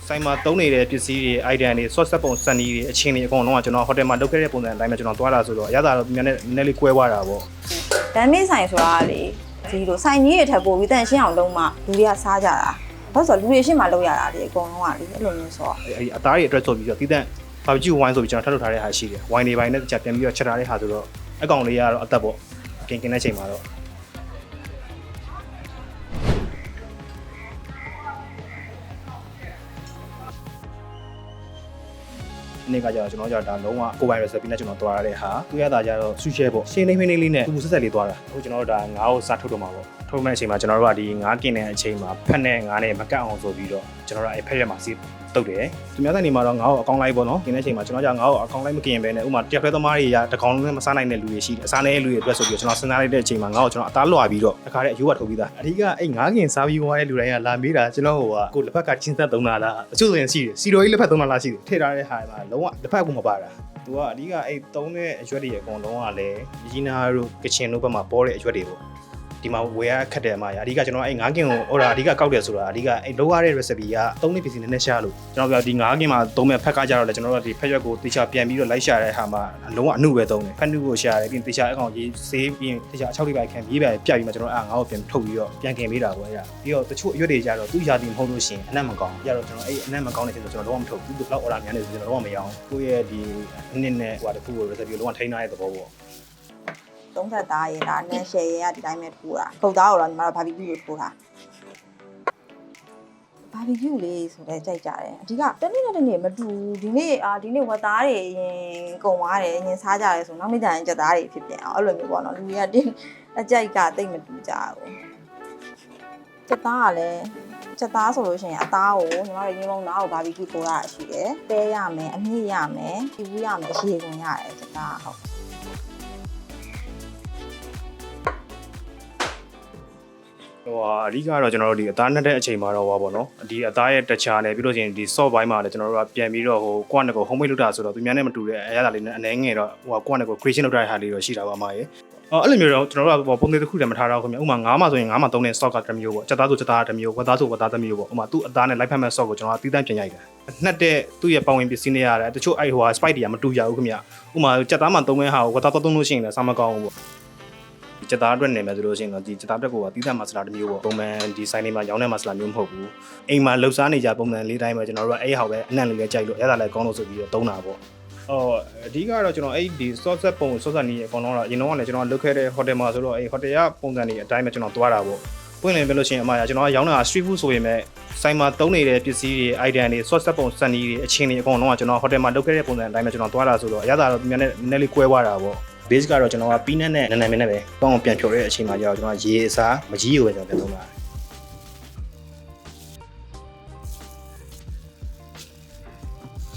ဆိုင်မှာတုံးနေတဲ့ပစ္စည်းတွေ item တွေ source ပုံစံတွေအချင်းတွေအကုန်လုံးကကျွန်တော်ဟိုတယ်မှာလုပ်ခဲ့တဲ့ပုံစံအတိုင်းပဲကျွန်တော်သွားတာဆိုတော့အရသာတော့နည်းနည်းလေးကွဲသွားတာပေါ့။တမ်းမေးဆိုင်ဆိုတာလေဒီလိုဆိုင်ကြီးတွေထပ်ပို့ပြီးတန်ရှင်းအောင်လုံးမှလူတွေကစားကြတာ။ဘာလို့ဆိုလူတွေရှင်းမှလုပ်ရတာလေအကုန်လုံးကလေအဲ့လိုမျိုးဆိုတော့အဲ့အသားတွေအတွက်ဆိုပြီးတော့တီးတန့်ဘာဘီကျူဝိုင်းဆိုပြီးကျွန်တော်ထပ်လုပ်ထားတဲ့ဟာရှိတယ်။ဝိုင်းတွေပိုင်းနဲ့ကြာပြန်ပြီးတော့ချက်ထားတဲ့ဟာဆိုတော့အကောင်လေးကတော့အသက်ပေါ့ကင်တဲ့ချိန်မှာတော့နေ့ကကြာကျွန်တော်ကြာဒါလုံးဝကိုပိုင် recipe နဲ့ကျွန်တော်သွားရတဲ့ဟာသူရတာကြတော့ဆူရှဲပေါ့ရှင်းနေမင်းလေးနဲ့ပူဆက်ဆက်လေးသွားတာအခုကျွန်တော်တို့ဒါငါးကိုစားထုတ်တော့မှာပေါ့ထုတ်မဲ့အချိန်မှာကျွန်တော်တို့ကဒီငါးกินတဲ့အချိန်မှာဖက်နဲ့ငါးနဲ့မကတ်အောင်ဆိုပြီးတော့ကျွန်တော်တို့အဲ့ဖက်ရက်မှာစီးတုတ်တယ်သူများတဲ့နေမှာတော့ငါ့ကိုအကောင်းလိုက်ပေါ့နော်กินတဲ့အချိန်မှာကျွန်တော်ကြာငါ့ကိုအကောင်းလိုက်မกินပဲနဲ့ဥမာတရက်ခွဲသမားတွေကတကောင်လုံးနဲ့မစားနိုင်တဲ့လူတွေရှိတယ်အစားနဲ့လူတွေအတွက်ဆိုပြီးကျွန်တော်စဉ်းစားလိုက်တဲ့အချိန်မှာငါ့ကိုကျွန်တော်အသားလွှာပြီးတော့တခါတည်းအယိုးကထုတ်ပြီးသားအဓိကအဲ့ငါးกินစားပြီးသွားတဲ့လူတိုင်းကလာမေးတာကျွန်တော်ဟိုကကိုလက်ဖက်ကချင်းသက်သုံးတာလားအချို့ဆိုရင်ရှိတယ်စီတော်ကြီးလက်ဖက်သုံးတာလားရှိတယ်ထည့်ထားတဲ့ဟာမှာလုံးဝလက်ဖက်ကမပါတာသူကအဓိကအဲ့သုံးတဲ့အရွက်တွေအကုန်လုံးကလည်းရီနာတို့ကချင်တို့ဘက်မှာပေါ်တဲ့အရွက်တွေပေါ့ဒီမှာဝယ်ရခက်တယ်အမအဓိကကျွန်တော်အဲ့ငါးကင်ကိုဟိုဒါအဓိကကောက်တယ်ဆိုတာအဓိကအဲ့လောရတဲ့ recipe ကသုံးနေပစ္စည်းနည်းနည်းရှားလို့ကျွန်တော်ပြောဒီငါးကင်မှာသုံးမဲ့ဖက်ကကြတော့လေကျွန်တော်တို့ဒီဖက်ရွက်ကိုတေချာပြန်ပြီးတော့လိုက်ရှာတဲ့ဟာမှာအလုံးဝအနုပဲသုံးတယ်ဖက်နုကိုရှာရတယ်ပြီးတေချာအကောင်ရေးဆေးပြီးတေချာအချောက်လေးပဲခံပြီးပဲပြပြီးမှကျွန်တော်အဲ့ငါ့ကိုပြန်ထုတ်ပြီးတော့ပြန်ခင်ပေးတာပေါ့အဲ့ဒါပြီးတော့တချို့အရွက်တွေကြတော့သူ့ယာတီမဟုတ်လို့ရှိရင်အနက်မကောင်းကြတော့ကျွန်တော်အဲ့အနက်မကောင်းတဲ့ဆိုကျွန်တော်တော့မထုတ်ဘူးသူ့ဘလောက် order များနေဆိုကျွန်တော်တော့မရအောင်ကိုယ့်ရဲ့ဒီနှစ်နဲ့ဟိုတခုကို recipe လုံးဝထိန်းထားတဲ့သဘောပေါ့သုံးသက်သားရင်ဒါနဲ့ရှယ်ရဒီတိုင်းပဲထိုးတာခုတ်သားကိုတော့ညီမတို့ဘာဘီကျူကိုထိုးတာဘာဘီကျူလေးဆိုတော့ကြိုက်ကြတယ်အဓိကတနေ့နဲ့တနေ့မတူဒီနေ့ဝက်သားတွေရင်ကုန်သွားတယ်ရင်စားကြတယ်ဆိုနောက်နေ့ကျရင်ကြက်သားတွေဖြစ်ပြန်အောင်အဲ့လိုမျိုးပေါ့နော်လူတွေကအကြိုက်ကတိတ်မတူကြဘူးကြက်သားကလည်းကြက်သားဆိုလို့ရှိရင်အသားကိုညီမတို့ရင်းလုံးသားကိုဘာဘီကျူထိုးတာရှိတယ်ပဲရမယ်အမြင့်ရမယ်ပြူရမယ်အရှည်ကုန်ရတယ်ကြက်သားဟုတ်ဟိုအဓိကတော့ကျွန်တော်တို့ဒီအသားနှက်တဲ့အချိန်မှာတော့ဟောပေါ့နော်ဒီအသားရဲ့တခြားနဲ့ပြီးလို့ရှိရင်ဒီ soft ဘိုင်းမှာလည်းကျွန်တော်တို့ကပြန်ပြီးတော့ဟိုကွန်နကို homemade လုပ်တာဆိုတော့သူများနဲ့မတူတဲ့အရသာလေးနဲ့အနှဲငယ်တော့ဟိုကွန်နကို creation လုပ်ထားတဲ့ဟာလေးတော့ရှိတာပါအမရေအဲ့လိုမျိုးတော့ကျွန်တော်တို့ကပုံသေးတစ်ခုတည်းမထားတော့ခင်ဗျဥမာငါးမှာဆိုရင်ငါးမှာသုံးတဲ့ stock ကတစ်မျိုးပေါ့ချက်သားဆိုချက်သားတစ်မျိုးဝက်သားဆိုဝက်သားတစ်မျိုးပေါ့ဥမာသူ့အသားနဲ့လိုက်ဖက်မဲ့ stock ကိုကျွန်တော်ကတီးတန့်ပြင်ရိုက်တယ်နှက်တဲ့သူ့ရဲ့ပတ်ဝန်းပစ္စည်းတွေရတယ်တချို့အဲ့ဟို spice တွေကမတူကြဘူးခင်ဗျဥမာချက်သားမှာသုံးမဲ့ဟာကိုဝက်သားသုံးလို့ရှိရင်လည်းစားမကောင်းဘူးပေါ့ချက်သားအတွက်နေမယ်ဆိုလို့ရှိရင်တော့ဒီချက်သားအတွက်ကတီးတန့်မဆလာတစ်မျိုးပေါ့ပုံမှန်ဒီဆိုင်လေးမှာရောင်းတဲ့မဆလာမျိုးမဟုတ်ဘူးအိမ်မှာလှုပ်ရှားနေကြပုံမှန်လေးတိုင်းပဲကျွန်တော်တို့ကအဲ့ဟာပဲအနံ့လေးလေးကြိုက်လို့ရတာလည်းကောင်းလို့ဆိုပြီးတော့သုံးတာပေါ့အဓိကတော့ကျွန်တော်အဲ့ဒီ sauce ပုံ sauce နီးအကောင်လုံးတော့အရင်တော့လည်းကျွန်တော်လုပ်ခဲ့တဲ့ hotel မှာဆိုတော့အဲ့ hotel ကပုံစံတွေအတိုင်းပဲကျွန်တော်သွားတာပေါ့ပွင့်လင်းပြလို့ရှိရင်အမရကျွန်တော်ရောင်းတာ street food ဆိုရင်ပဲဆိုင်မှာတုံးနေတဲ့ပစ္စည်းတွေ item တွေ sauce ပုံစံနီးတွေအချင်းတွေအကောင်လုံးကကျွန်တော် hotel မှာလုပ်ခဲ့တဲ့ပုံစံအတိုင်းပဲကျွန်တော်သွားတာဆိုတော့အရသာတော့နည်းနည်းလေးကွဲသွားတာပေါ့ base ကတော့ကျွန်တော်ကပီးနက်နဲ့နည်းနည်းမင်းနဲ့ပဲပေါင်းပြန်ဖြော်တဲ့အချိန်မှာကျတော့ကျွန်တော်ရေအစားမကြီးကိုပဲကျွန်တော်ပြန်သုံးတာ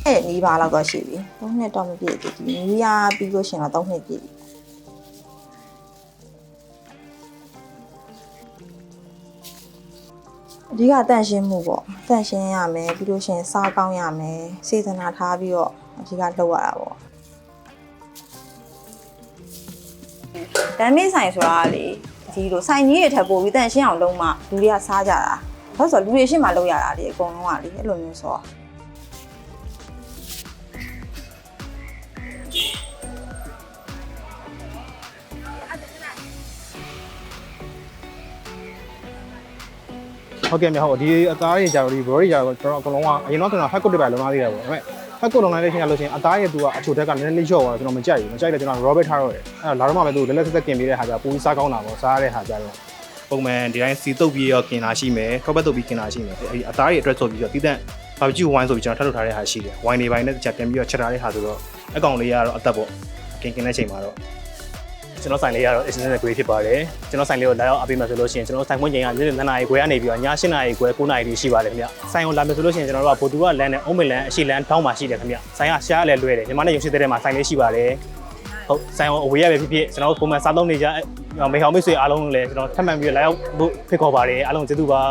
အဲ့နီးပါတော့ရှိပြီ3နှစ်တော့မပြည့်သေးဘူးနီးရပြီးလို့ရှင်တော့3နှစ်ပြည့်ပြီအဓိကတန့်ရှင်းမှုပေါ့တန့်ရှင်းရမယ်ပြီးလို့ရှင်စားကောင်းရမယ်စေတနာထားပြီးတော့အဓိကလုပ်ရတာပေါ့တမ်းမေးဆိုင်ဆိုတာလေဒီလိုဆိုင်ကြီးတွေထပ်ပို့ပြီးတန့်ရှင်းအောင်လုံးမှလူတွေကစားကြတာဘာလို့ဆိုလူတွေရှင်းမှလုပ်ရတာလေအကုန်လုံးကလေအဲ့လိုမျိုးဆိုဟုတ်ကဲ့မြေဟုတ်ဒီအသားတွေကြတော့ဒီ bro တွေကြတော့ကျွန်တော်အကုန်လုံးကအရင်တော့ကျွန်တော် fat coat တွေပဲလုံးလာသေးတယ်ပေါ့ဒါပေမဲ့ fat coat လုံးလိုက်တဲ့ချိန်ကလို့ရှိရင်အသားရဲ့သူကအချိုထက်ကနည်းနည်းလေးလျှော့သွားတော့ကျွန်တော်မကြိုက်ဘူးမကြိုက်တယ်ကျွန်တော် Robert ထားတော့တယ်အဲ့တော့လာတော့မှပဲသူလက်လက်ဆက်ဆက်กินပေးတဲ့ဟာကြပူစားကောင်းတာပေါ့စားရတဲ့ဟာကြတော့ပုံမှန်ဒီတိုင်းစီတုပ်ပြီးရောกินတာရှိမယ်ထောက်ပတ်တုပ်ပြီးกินတာရှိမယ်အဲ့အသားတွေအတွက်ဆိုပြီးတော့တီးတန့်ဘာဘီကျူဝိုင်းဆိုပြီးကျွန်တော်ထပ်ထုတ်ထားတဲ့ဟာရှိတယ်ဝိုင်းတွေပိုင်းနဲ့ကြာပြန်ပြီးတော့ချက်ထားတဲ့ဟာဆိုတော့အကောင်လေးကတော့အသက်ပေါ့กินတဲ့ချိန်မှာတော့ကျွန်တော်ဆိုင်လေးကတော့ extended grade ဖြစ်ပါတယ်ကျွန်တော်ဆိုင်လေးကိုလာရောက်အပေးမယ်ဆိုလို့ရှိရင်ကျွန်တော်ဆိုင်ဝင်ချိန်ကနေ့7နာရီခွဲကနေပြီးတော့ည8နာရီခွဲ9နာရီထိရှိပါတယ်ခင်ဗျဆိုင်ကိုလာမယ်ဆိုလို့ရှိရင်ကျွန်တော်တို့ကဘိုတူကလမ်းနဲ့အုံးမလမ်းအရှိလမ်းတောင်းမှာရှိတယ်ခင်ဗျဆိုင်ကရှားလည်းလွဲတယ်ညီမနဲ့ရုံရှိတဲ့မှာဆိုင်လေးရှိပါတယ်ဟုတ်ဆိုင်ကိုအဝေးရပဲဖြစ်ဖြစ်ကျွန်တော်တို့ပုံမှန်စားသုံးနေကြမေဟောင်မိတ်ဆွေအားလုံးလည်းကျွန်တော်ထပ်မံပြီးလာရောက်ဖို့ဖိတ်ခေါ်ပါတယ်အားလုံးကျေးဇူးပါ